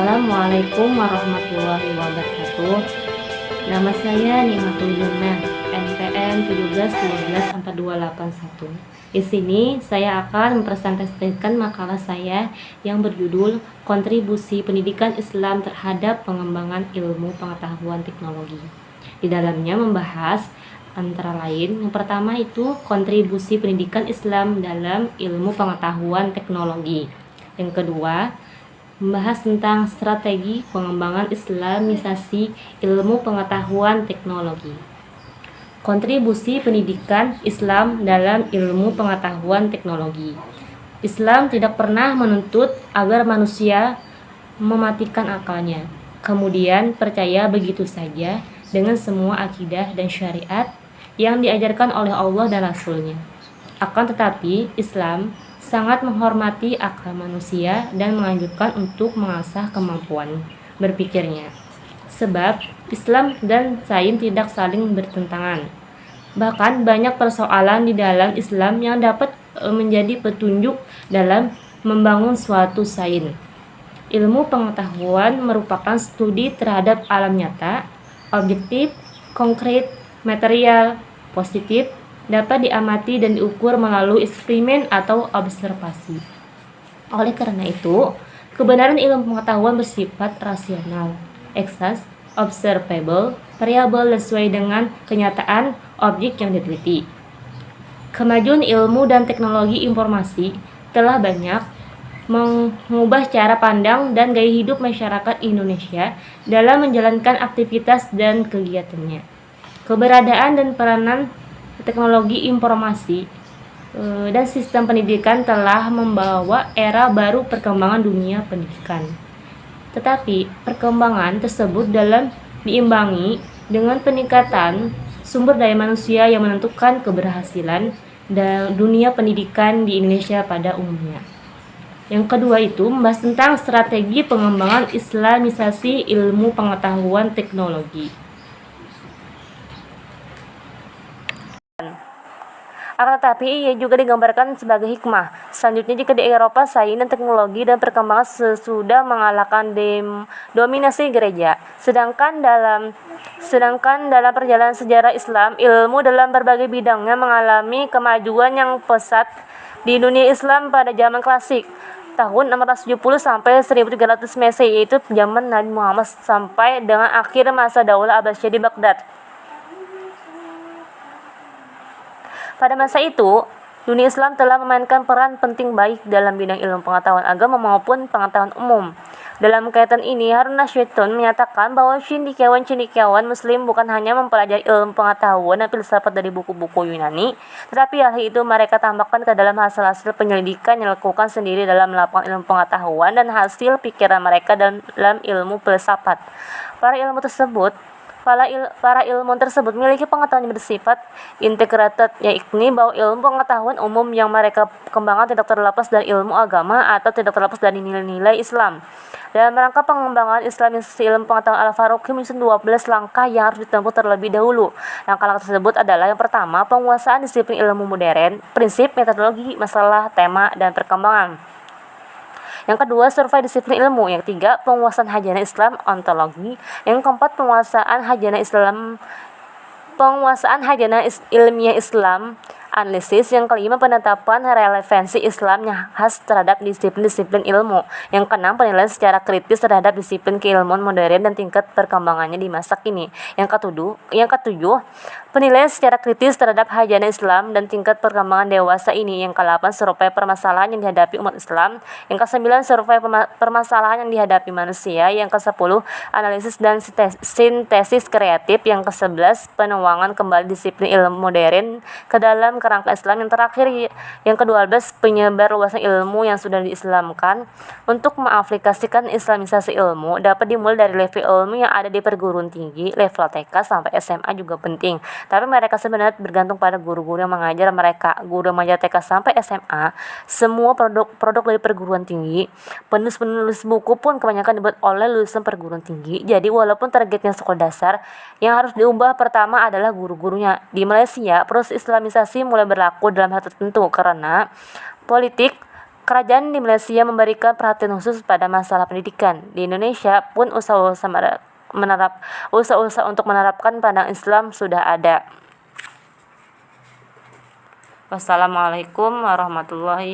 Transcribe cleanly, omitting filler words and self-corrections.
Assalamualaikum warahmatullahi wabarakatuh. Nama saya Nimatul Jannah, NPM 17124281. Di sini saya akan mempresentasikan makalah saya yang berjudul Kontribusi Pendidikan Islam Terhadap Pengembangan Ilmu Pengetahuan Teknologi. Di dalamnya membahas antara lain, yang pertama itu kontribusi pendidikan Islam dalam ilmu pengetahuan teknologi. Yang kedua, membahas tentang strategi pengembangan Islamisasi ilmu pengetahuan teknologi. Kontribusi pendidikan Islam dalam ilmu pengetahuan teknologi. Islam tidak pernah menuntut agar manusia mematikan akalnya, kemudian percaya begitu saja dengan semua akidah dan syariat yang diajarkan oleh Allah dan Rasul-Nya. Akan tetapi, Islam sangat menghormati akal manusia dan menganjurkan untuk mengasah kemampuan berpikirnya. Sebab Islam dan sains tidak saling bertentangan. Bahkan banyak persoalan di dalam Islam yang dapat menjadi petunjuk dalam membangun suatu sains. Ilmu pengetahuan merupakan studi terhadap alam nyata, objektif, konkret, material, positif, dapat diamati dan diukur melalui eksperimen atau observasi. Oleh karena itu, kebenaran ilmu pengetahuan bersifat rasional, eksakt, observable, variabel dan sesuai dengan kenyataan objek yang diteliti. Kemajuan ilmu dan teknologi informasi telah banyak mengubah cara pandang dan gaya hidup masyarakat Indonesia dalam menjalankan aktivitas dan kegiatannya. Keberadaan dan peranan teknologi informasi dan sistem pendidikan telah membawa era baru perkembangan dunia pendidikan. Tetapi perkembangan tersebut dalam diimbangi dengan peningkatan sumber daya manusia yang menentukan keberhasilan dunia pendidikan di Indonesia pada umumnya. Yang kedua itu membahas tentang strategi pengembangan Islamisasi ilmu pengetahuan teknologi. Akan tetapi ia juga digambarkan sebagai hikmah. Selanjutnya, jika di Eropa sains dan teknologi dan perkembangan sesudah mengalahkan dominasi gereja, sedangkan dalam perjalanan sejarah Islam, ilmu dalam berbagai bidangnya mengalami kemajuan yang pesat di dunia Islam pada zaman klasik, tahun 670 sampai 1300 Masehi, yaitu zaman Nabi Muhammad sampai dengan akhir masa Daulah Abbasiyah di Baghdad. Pada masa itu, dunia Islam telah memainkan peran penting baik dalam bidang ilmu pengetahuan agama maupun pengetahuan umum. Dalam kaitan ini, Harun Nasyidun menyatakan bahwa cendekiawan Muslim bukan hanya mempelajari ilmu pengetahuan dan filsafat dari buku-buku Yunani, tetapi hal itu mereka tambahkan ke dalam hasil-hasil penyelidikan yang dilakukan sendiri dalam lapangan ilmu pengetahuan dan hasil pikiran mereka dalam ilmu filsafat. Para ilmuwan tersebut memiliki pengetahuan yang bersifat integrated, yakni bahwa ilmu pengetahuan umum yang mereka kembangkan tidak terlepas dari ilmu agama atau tidak terlepas dari nilai-nilai Islam. Dalam rangka pengembangan Islamisasi ilmu pengetahuan, Al-Faruqi menyusun 12 langkah yang harus ditempuh terlebih dahulu. Langkah-langkah tersebut adalah yang pertama, penguasaan disiplin ilmu modern, prinsip, metodologi, masalah, tema, dan perkembangan. Yang kedua, survei disiplin ilmu. Yang ketiga, penguasaan hajana Islam, ontologi. Yang keempat, penguasaan hajana ilmiah Islam, analisis. Yang kelima, penetapan relevansi Islam yang khas terhadap disiplin-disiplin ilmu. Yang keenam, penilaian secara kritis terhadap disiplin keilmuan modern dan tingkat perkembangannya di masa kini. Yang ketujuh, penilaian secara kritis terhadap hajana Islam dan tingkat perkembangan dewasa ini. Yang ke-8, survei permasalahan yang dihadapi umat Islam. Yang ke-9, survei permasalahan yang dihadapi manusia. Yang ke-10, analisis dan sintesis kreatif. Yang ke-11, penuangan kembali disiplin ilmu modern ke dalam kerangka Islam. Yang terakhir, yang ke-12, penyebar luasan ilmu yang sudah diislamkan. Untuk mengaplikasikan Islamisasi ilmu dapat dimulai dari level ilmu yang ada di perguruan tinggi, level TK sampai SMA juga penting. Tapi mereka sebenarnya bergantung pada guru-guru yang mengajar mereka. Guru yang mengajar TK sampai SMA, semua produk dari perguruan tinggi, penulis buku pun kebanyakan dibuat oleh lulusan perguruan tinggi. Jadi walaupun targetnya sekolah dasar, yang harus diubah pertama adalah guru-gurunya. Di Malaysia, proses Islamisasi mulai berlaku dalam hal tertentu karena politik kerajaan di Malaysia memberikan perhatian khusus pada masalah pendidikan. Di Indonesia pun usaha-usaha untuk menerapkan pandangan Islam sudah ada. Wassalamualaikum warahmatullahi